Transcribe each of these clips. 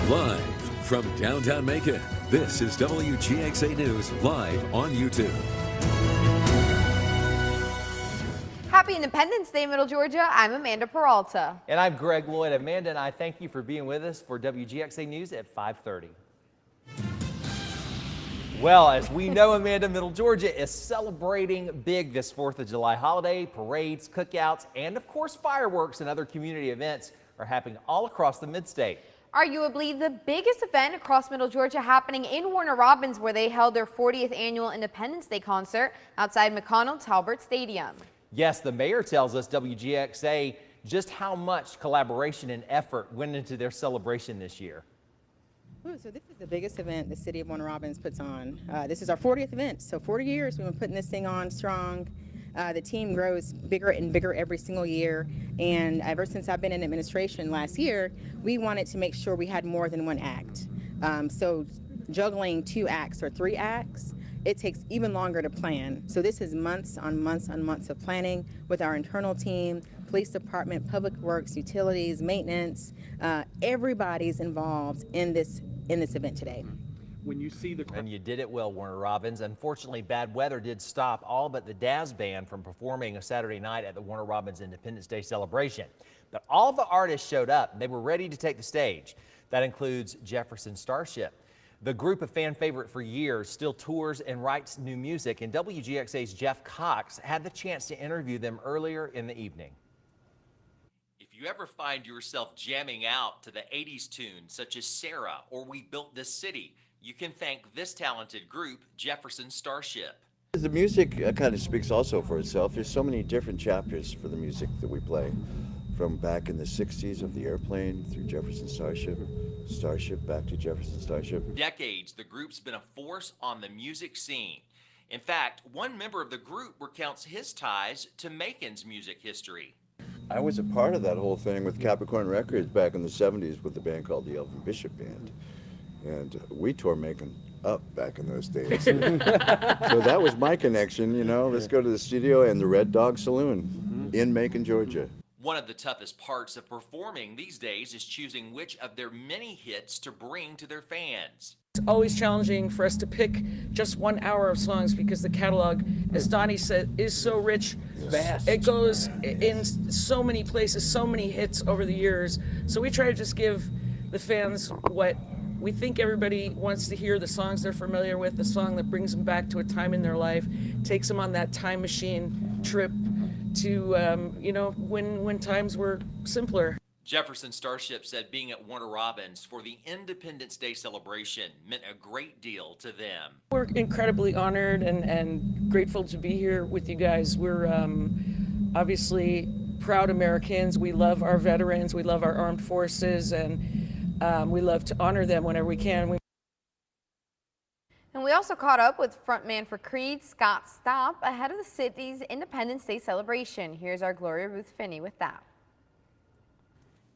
Live from downtown Macon, this is WGXA News live on YouTube. Happy Independence Day, Middle Georgia. I'm Amanda Peralta. And I'm Greg Lloyd. Amanda and I thank you for being with us for WGXA News at 5:30. Well, as we know, Amanda, Middle Georgia is celebrating big this 4th of July holiday. Parades, cookouts, and of course fireworks and other community events are happening all across the mid-state. Arguably the biggest event across Middle Georgia happening in Warner Robins, where they held their 40th annual Independence Day concert outside McConnell-Talbert Stadium. Yes, the mayor tells us WGXA just how much collaboration and effort went into their celebration this year. So this is the biggest event the city of Warner Robins puts on. This is our 40th event, so 40 years we've been putting this thing on strong. The team grows bigger and bigger every single year, and ever since I've been in administration last year, we wanted to make sure we had more than one act. So juggling 2 acts or 3 acts, it takes even longer to plan. So this is months on months on months of planning with our internal team, police department, public works, utilities, maintenance. Everybody's involved in this event today. When you see the And you did it well, Warner Robins. Unfortunately, bad weather did stop all but the Daz Band from performing a Saturday night at the Warner Robins Independence Day celebration. But all the artists showed up. They were ready to take the stage. That includes Jefferson Starship. The group, a fan favorite for years, still tours and writes new music, and WGXA's Jeff Cox had the chance to interview them earlier in the evening. If you ever find yourself jamming out to the 80s tunes such as Sarah or We Built This City, you can thank this talented group, Jefferson Starship. The music kind of speaks also for itself. There's so many different chapters for the music that we play, from back in the 60s of the airplane through Jefferson Starship, back to Jefferson Starship. Decades, the group's been a force on the music scene. In fact, one member of the group recounts his ties to Macon's music history. I was a part of that whole thing with Capricorn Records back in the 70s with a band called the Elvin Bishop Band. And we tore Macon up back in those days. So that was my connection, you know, let's go to the studio and the Red Dog Saloon in Macon, Georgia. One of the toughest parts of performing these days is choosing which of their many hits to bring to their fans. It's always challenging for us to pick just 1 hour of songs because the catalog, as Donnie said, is so rich. Vast. It goes in so many places, so many hits over the years. So we try to just give the fans what we think everybody wants to hear, the songs they're familiar with, the song that brings them back to a time in their life, takes them on that time machine trip to, you know, when times were simpler. Jefferson Starship said being at Warner Robins for the Independence Day celebration meant a great deal to them. We're incredibly honored and grateful to be here with you guys. We're obviously proud Americans. We love our veterans. We love our armed forces, and we love to honor them whenever we can. And we also caught up with frontman for Creed, Scott Stapp, ahead of the city's Independence Day celebration. Here's our Gloria Ruth Finney with that.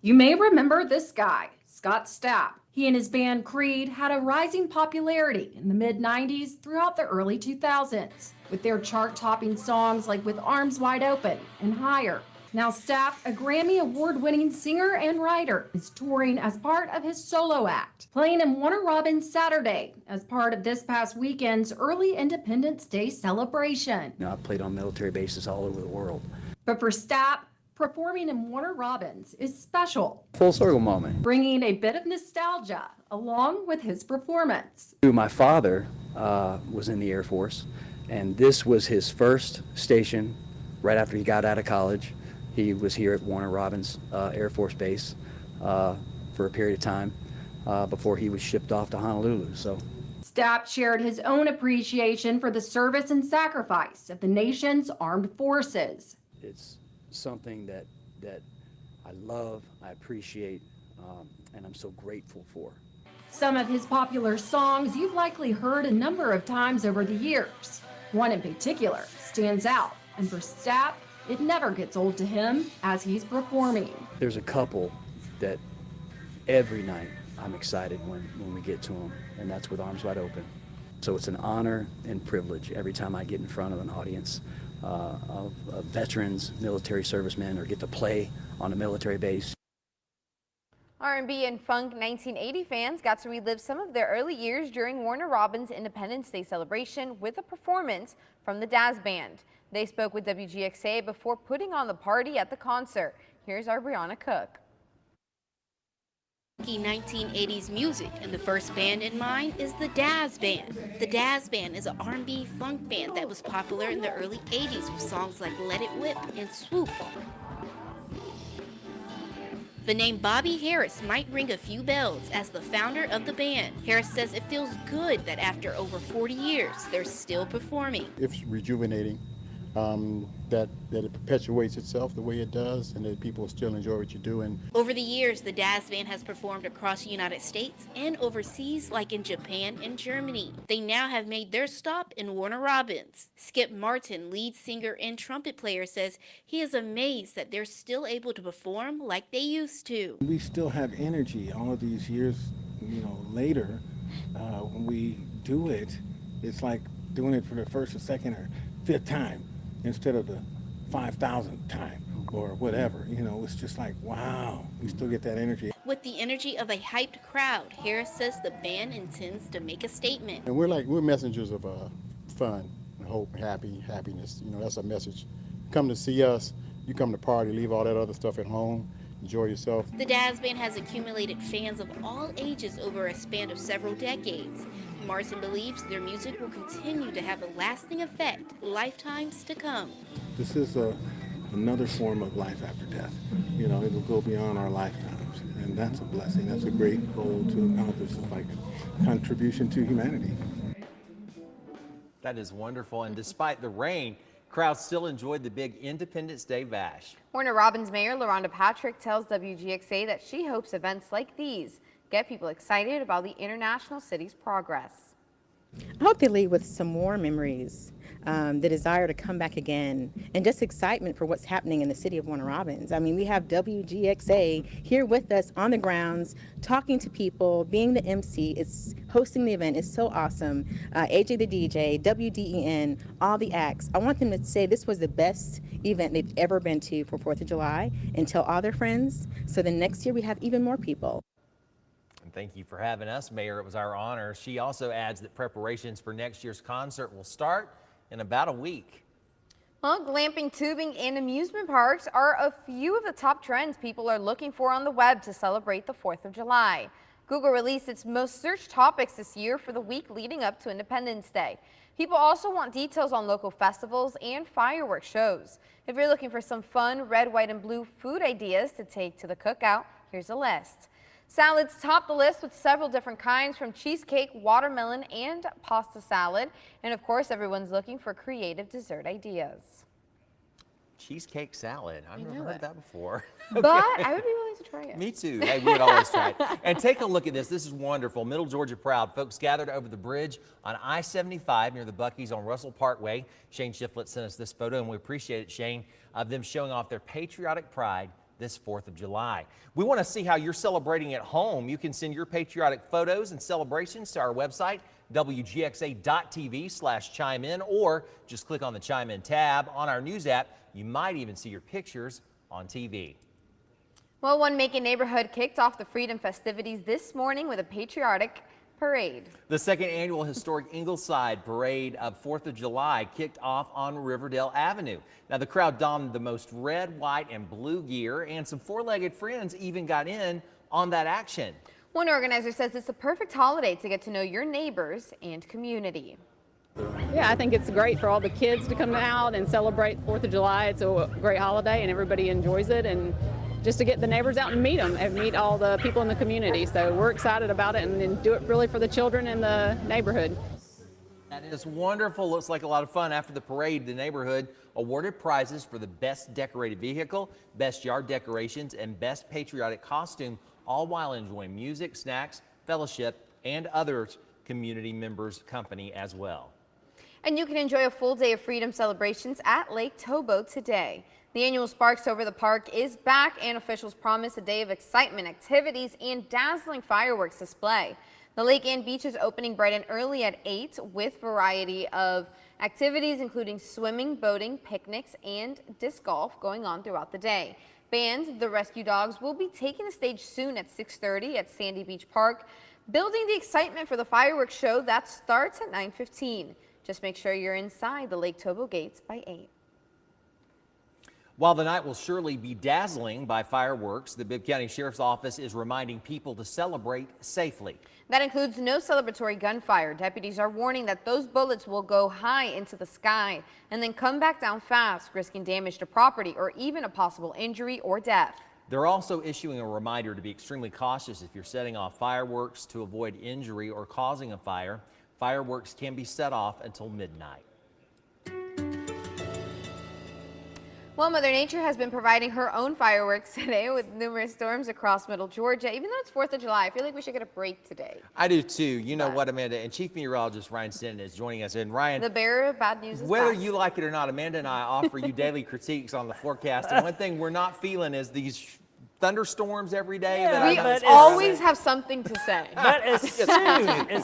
You may remember this guy, Scott Stapp. He and his band Creed had a rising popularity in the mid-90s throughout the early 2000s, with their chart-topping songs like With Arms Wide Open and Higher. Now Stapp, a Grammy Award-winning singer and writer, is touring as part of his solo act, playing in Warner Robins Saturday as part of this past weekend's early Independence Day celebration. You know, I've played on military bases all over the world. But for Stapp, performing in Warner Robins is special. Full circle moment. Bringing a bit of nostalgia along with his performance. My father was in the Air Force, and this was his first station right after he got out of college. He was here at Warner Robins Air Force Base for a period of time before he was shipped off to Honolulu. So Stapp shared his own appreciation for the service and sacrifice of the nation's armed forces. it's something that I love, I appreciate, and I'm so grateful for. Some of his popular songs you've likely heard a number of times over the years. One in particular stands out, and for Stapp, it never gets old to him as he's performing. There's a couple that every night I'm excited when we get to them, and that's With Arms Wide Open. So it's an honor and privilege every time I get in front of an audience of veterans, military servicemen, or get to play on a military base. R&B and funk 1980 fans got to relive some of their early years during Warner Robins' Independence Day celebration with a performance from the Dazz Band. They spoke with WGXA before putting on the party at the concert. Here's our Brianna Cook. 1980s music, and the first band in mind is the Dazz Band. The Dazz Band is an R&B funk band that was popular in the early 80s with songs like Let It Whip and Swoop. The name Bobby Harris might ring a few bells as the founder of the band. Harris says it feels good that after over 40 years, they're still performing. It's rejuvenating, that it perpetuates itself the way it does, and that people still enjoy what you're doing. Over the years, the Dazz Band has performed across the United States and overseas, like in Japan and Germany. They now have made their stop in Warner Robins. Skip Martin, lead singer and trumpet player, says he is amazed that they're still able to perform like they used to. We still have energy all of these years, later. When we do it, it's like doing it for the first or second or fifth time instead of the 5,000th time or whatever. It's just like, wow, we still get that energy. With the energy of a hyped crowd, Harris says the band intends to make a statement. And we're messengers of fun, hope, happiness. That's our message. Come to see us, you come to party, leave all that other stuff at home, enjoy yourself. The Dazz Band has accumulated fans of all ages over a span of several decades. Martin believes their music will continue to have a lasting effect, lifetimes to come. This is another form of life after death. It will go beyond our lifetimes, and that's a blessing. That's a great goal to accomplish. It's like a contribution to humanity. That is wonderful, and despite the rain, crowds still enjoyed the big Independence Day bash. Warner Robins Mayor LaRhonda Patrick tells WGXA that she hopes events like these get people excited about the international city's progress. I hope they leave with some more memories, the desire to come back again, and just excitement for what's happening in the city of Warner Robins. I mean, we have WGXA here with us on the grounds, talking to people, being the MC. It's hosting the event. It's so awesome. AJ the DJ, WDEN, all the acts. I want them to say this was the best event they've ever been to for 4th of July, and tell all their friends, so the next year we have even more people. And thank you for having us, Mayor. It was our honor. She also adds that preparations for next year's concert will start in about a week. Well, glamping, tubing, and amusement parks are a few of the top trends people are looking for on the web to celebrate the 4th of July. Google released its most searched topics this year for the week leading up to Independence Day. People also want details on local festivals and fireworks shows. If you're looking for some fun red, white, and blue food ideas to take to the cookout, here's a list. Salads top the list with several different kinds, from cheesecake, watermelon, and pasta salad. And of course, everyone's looking for creative dessert ideas. Cheesecake salad. I've never heard that before. But I would be willing to try it. Me too. Hey, we would always try it. And take a look at this. This is wonderful. Middle Georgia proud. Folks gathered over the bridge on I-75 near the Buc-ee's on Russell Parkway. Shane Shiflett sent us this photo, and we appreciate it, Shane, of them showing off their patriotic pride this 4th of July. We want to see how you're celebrating at home. You can send your patriotic photos and celebrations to our website, WGXA.tv/chime in, or just click on the Chime In tab on our news app. You might even see your pictures on TV. Well, one Macon neighborhood kicked off the Freedom festivities this morning with a patriotic parade. The second annual historic Ingleside Parade of 4th of July kicked off on Riverdale Avenue. Now, the crowd donned the most red, white, and blue gear, and some four-legged friends even got in on that action. One organizer says it's a perfect holiday to get to know your neighbors and community. Yeah, I think it's great for all the kids to come out and celebrate 4th of July. It's a great holiday and everybody enjoys it, and just to get the neighbors out and meet them and meet all the people in the community. So we're excited about it, and do it really for the children in the neighborhood. That is wonderful. Looks like a lot of fun. After the parade, the neighborhood awarded prizes for the best decorated vehicle, best yard decorations, and best patriotic costume, all while enjoying music, snacks, fellowship, and others community members' company as well. And you can enjoy a full day of Freedom celebrations at Lake Tobo today. The annual Sparks Over the Park is back, and officials promise a day of excitement, activities, and dazzling fireworks display. The lake and beach is opening bright and early at 8 with variety of Activities including swimming, boating, picnics, and disc golf going on throughout the day. Band, the Rescue Dogs, will be taking the stage soon at 6:30 at Sandy Beach Park, building the excitement for the fireworks show that starts at 9:15. Just make sure you're inside the Lake Tobo gates by 8. While the night will surely be dazzling by fireworks, the Bibb County Sheriff's Office is reminding people to celebrate safely. That includes no celebratory gunfire. Deputies are warning that those bullets will go high into the sky and then come back down fast, risking damage to property or even a possible injury or death. They're also issuing a reminder to be extremely cautious if you're setting off fireworks to avoid injury or causing a fire. Fireworks can be set off until midnight. Well, Mother Nature has been providing her own fireworks today with numerous storms across middle Georgia. Even though it's 4th of July, I feel like we should get a break today. I do too. You know what, Amanda? And Chief Meteorologist Ryan Stinton is joining us. And Ryan, the bearer of bad news is whether back. you like it or not, Amanda and I offer you daily critiques on the forecast. And one thing we're not feeling is these thunderstorms every day. We always have something to say. But as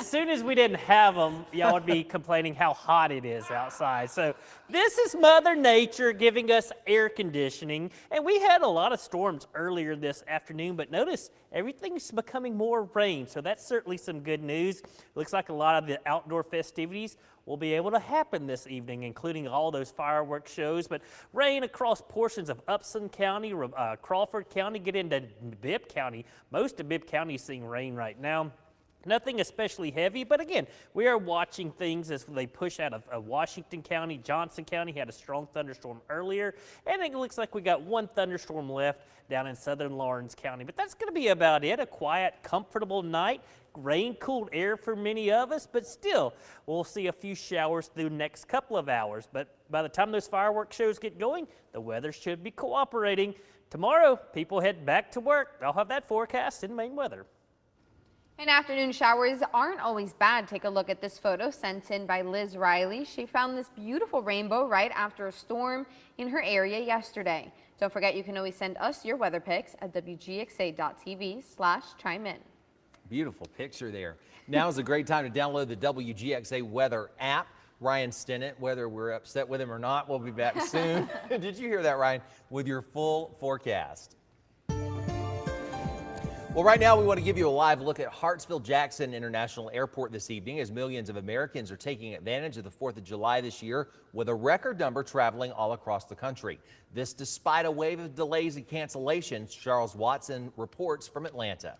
soon as we didn't have them, y'all would be complaining how hot it is outside. So this is Mother Nature giving us air conditioning. And we had a lot of storms earlier this afternoon, but notice everything's becoming more rain. So that's certainly some good news. Looks like a lot of the outdoor festivities will be able to happen this evening, including all those fireworks shows. But rain across portions of Upson County, Crawford County, get into Bibb County. Most of Bibb County is seeing rain right now. Nothing especially heavy, but again, we are watching things as they push out of Washington County. Johnson County had a strong thunderstorm earlier, and it looks like we got one thunderstorm left down in southern Lawrence County. But that's going to be about it. A quiet, comfortable night. Rain-cooled air for many of us, but still, we'll see a few showers through the next couple of hours. But by the time those fireworks shows get going, the weather should be cooperating. Tomorrow, people head back to work. I'll have that forecast in Maine weather. And afternoon showers aren't always bad. Take a look at this photo sent in by Liz Riley. She found this beautiful rainbow right after a storm in her area yesterday. Don't forget, you can always send us your weather pics at WGXA.tv/chime-in. Beautiful picture there. Now is a great time to download the WGXA weather app. Ryan Stinnett, whether we're upset with him or not, we'll be back soon. Did you hear that, Ryan? With your full forecast. Well, right now we want to give you a live look at Hartsfield-Jackson International Airport this evening as millions of Americans are taking advantage of the 4th of July this year with a record number traveling all across the country. This despite a wave of delays and cancellations. Charles Watson reports from Atlanta.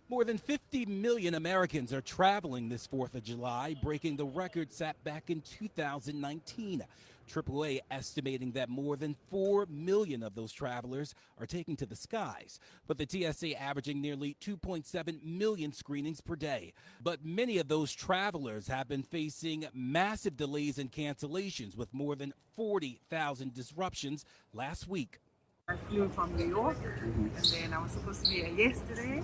More than 50 million Americans are traveling this 4th of July, breaking the record set back in 2019. AAA estimating that more than 4 million of those travelers are taking to the skies, but the TSA averaging nearly 2.7 million screenings per day. But many of those travelers have been facing massive delays and cancellations, with more than 40,000 disruptions last week. I flew from New York, and then I was supposed to be here yesterday,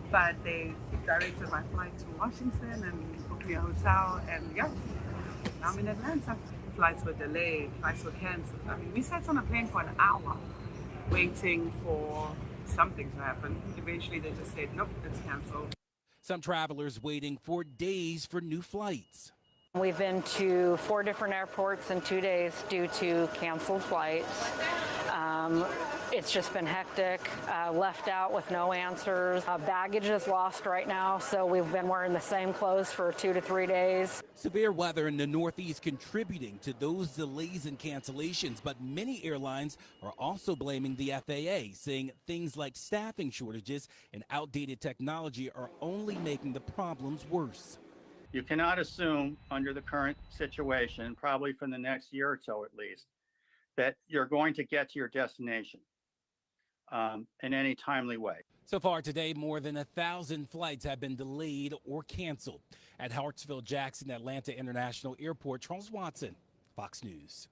but they directed my flight to Washington and booked me a hotel, and yeah, now I'm in Atlanta. Flights were delayed, flights were canceled. I mean, we sat on a plane for an hour waiting for something to happen. Eventually they just said, nope, it's canceled. Some travelers waiting for days for new flights. We've been to 4 different airports in 2 days due to canceled flights. It's just been hectic, left out with no answers. Baggage is lost right now, so we've been wearing the same clothes for 2 to 3 days. Severe weather in the Northeast contributing to those delays and cancellations, but many airlines are also blaming the FAA, saying things like staffing shortages and outdated technology are only making the problems worse. You cannot assume under the current situation, probably for the next year or so at least, that you're going to get to your destination in any timely way. So far today, more than 1,000 flights have been delayed or canceled. At Hartsfield-Jackson Atlanta International Airport, Charles Watson, Fox News.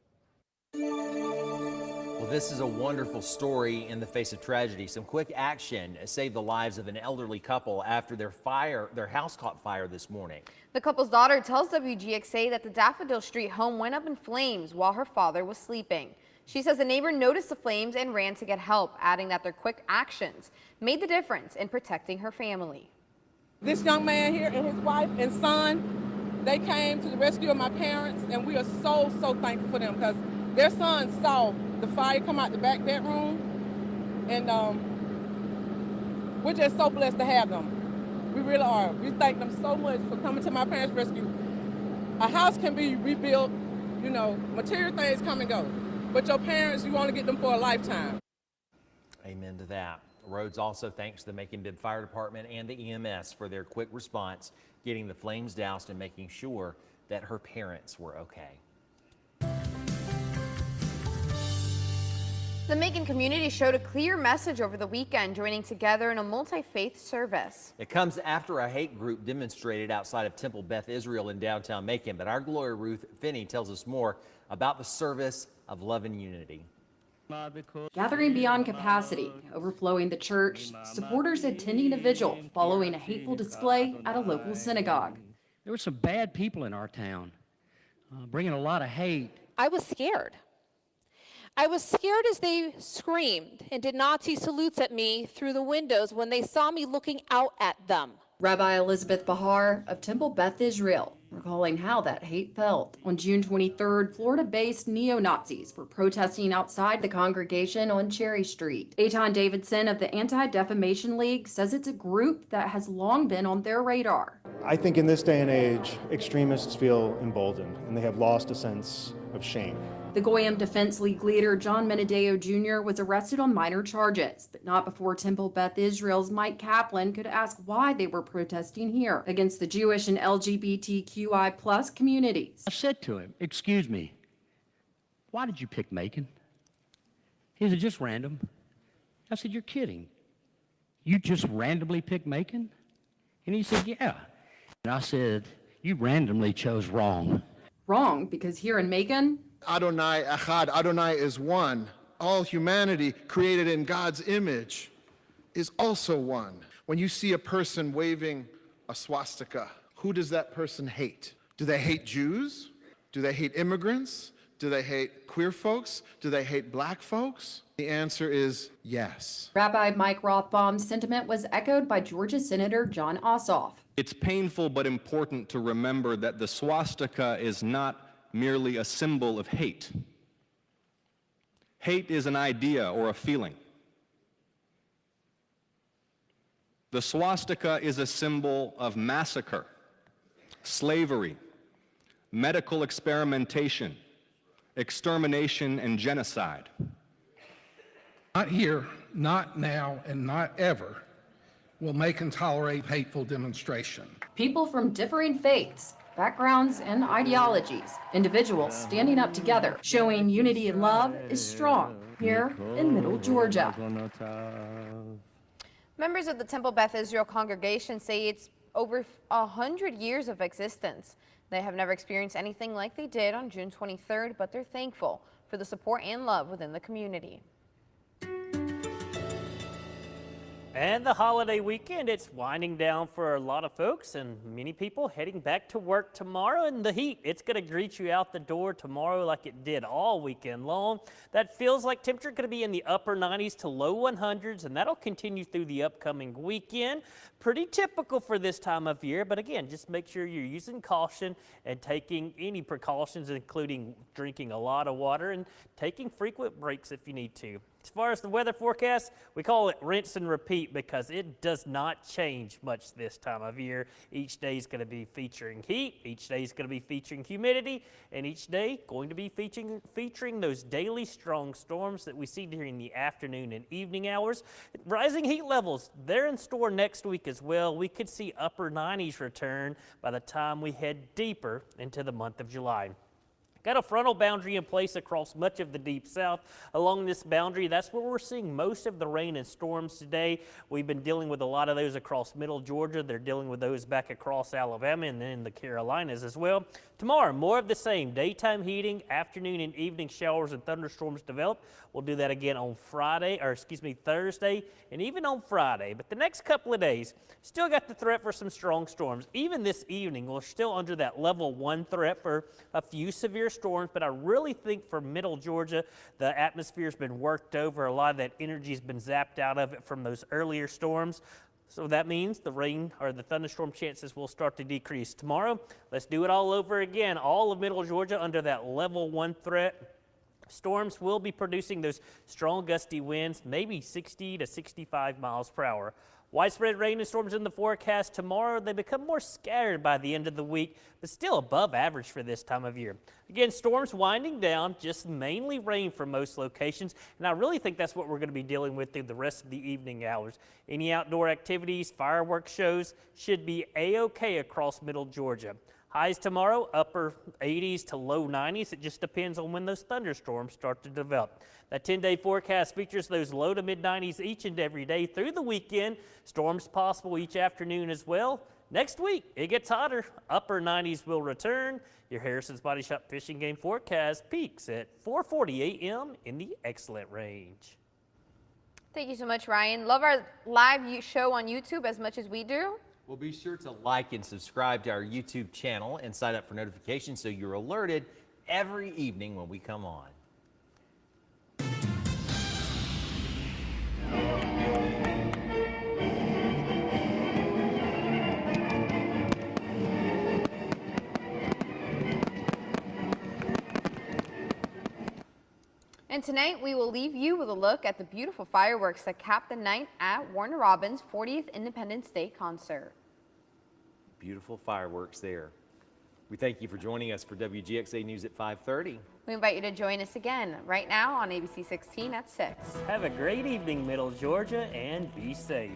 Well, this is a wonderful story in the face of tragedy. Some quick action saved the lives of an elderly couple after their house caught fire this morning. The couple's daughter tells WGXA that the Daffodil Street home went up in flames while her father was sleeping. She says a neighbor noticed the flames and ran to get help, adding that their quick actions made the difference in protecting her family. This young man here and his wife and son They came to the rescue of my parents, and we are so thankful for them because their son saw the fire come out the back bedroom, and we're just so blessed to have them. We really are. We thank them so much for coming to my parents' rescue. A house can be rebuilt, you know, material things come and go, but your parents, you want to get them for a lifetime. Amen to that. Rhodes also thanks the Macon-Bibb Fire Department and the EMS for their quick response, getting the flames doused and making sure that her parents were okay. The Macon community showed a clear message over the weekend, joining together in a multi-faith service. It comes after a hate group demonstrated outside of Temple Beth Israel in downtown Macon, but our Gloria Ruth Finney tells us more about the service of love and unity. Gathering beyond capacity, overflowing the church, supporters attending a vigil following a hateful display at a local synagogue. There were some bad people in our town, bringing a lot of hate. I was scared. I was scared as they screamed and did Nazi salutes at me through the windows when they saw me looking out at them. Rabbi Elizabeth Bahar of Temple Beth Israel, recalling how that hate felt. On June 23rd, Florida-based neo-Nazis were protesting outside the congregation on Cherry Street. Eitan Davidson of the Anti-Defamation League says it's a group that has long been on their radar. I think in this day and age, extremists feel emboldened and they have lost a sense of shame. The Goyim Defense League leader John Menadeo Jr. was arrested on minor charges, but not before Temple Beth Israel's Mike Kaplan could ask why they were protesting here against the Jewish and LGBTQI plus communities. I said to him, "Excuse me, why did you pick Macon?" He said, "Just random." I said, "You're kidding. You just randomly picked Macon?" And he said, "Yeah." And I said, "You randomly chose wrong." Wrong, because here in Macon, Adonai Echad, Adonai is one. All humanity created in God's image is also one. When you see a person waving a swastika, who does that person hate? Do they hate Jews? Do they hate immigrants? Do they hate queer folks? Do they hate black folks? The answer is yes. Rabbi Mike Rothbaum's sentiment was echoed by Georgia Senator John Ossoff. It's painful but important to remember that the swastika is not merely a symbol of hate. Hate is an idea or a feeling. The swastika is a symbol of massacre, slavery, medical experimentation, extermination, and genocide. Not here, not now, and not ever will Macon tolerate hateful demonstration. People from differing faiths, backgrounds, and ideologies, individuals standing up together, showing unity and love is strong here in Middle Georgia. Members of the Temple Beth Israel congregation say it's over 100 years of existence. They have never experienced anything like they did on June 23rd, but they're thankful for the support and love within the community. And the holiday weekend, it's winding down for a lot of folks and many people heading back to work tomorrow. And the heat, it's going to greet you out the door tomorrow like it did all weekend long. That feels like temperature going to be in the upper 90s to low 100s, and that'll continue through the upcoming weekend. Pretty typical for this time of year, but again, just make sure you're using caution and taking any precautions, including drinking a lot of water and taking frequent breaks if you need to. As far as the weather forecast, we call it rinse and repeat because it does not change much this time of year. Each day is going to be featuring heat, each day is going to be featuring humidity, and each day going to be featuring those daily strong storms that we see during the afternoon and evening hours. Rising heat levels, they're in store next week as well. We could see upper 90s return by the time we head deeper into the month of July. Got a frontal boundary in place across much of the deep south. Along this boundary, that's where we're seeing most of the rain and storms today. We've been dealing with a lot of those across middle Georgia. They're dealing with those back across Alabama and then the Carolinas as well. Tomorrow, more of the same. Daytime heating, afternoon and evening showers and thunderstorms develop. We'll do that again on Thursday, and even on Friday. But the next couple of days, still got the threat for some strong storms. Even this evening, we're still under that level 1 threat for a few severe storms, but I really think for middle Georgia, the atmosphere's been worked over. A lot of that energy's been zapped out of it from those earlier storms. So that means the rain or the thunderstorm chances will start to decrease tomorrow. Let's do it all over again. All of middle Georgia under that level 1 threat. Storms will be producing those strong gusty winds, maybe 60 to 65 miles per hour. Widespread rain and storms in the forecast tomorrow. They become more scattered by the end of the week, but still above average for this time of year. Again, storms winding down, just mainly rain for most locations, and I really think that's what we're going to be dealing with through the rest of the evening hours. Any outdoor activities, fireworks shows should be a-okay across middle Georgia. Highs tomorrow, upper 80s to low 90s. It just depends on when those thunderstorms start to develop. That 10-day forecast features those low to mid 90s each and every day through the weekend. Storms possible each afternoon as well. Next week, it gets hotter. Upper 90s will return. Your Harrison's Body Shop fishing game forecast peaks at 4:40 a.m. in the excellent range. Thank you so much, Ryan. Love our live show on YouTube as much as we do. Well, be sure to like and subscribe to our YouTube channel and sign up for notifications so you're alerted every evening when we come on. And tonight we will leave you with a look at the beautiful fireworks that cap the night at Warner Robins' 40th Independence Day concert. Beautiful fireworks there. We thank you for joining us for WGXA News at 5:30. We invite you to join us again right now on ABC 16 at 6. Have a great evening, Middle Georgia, and be safe.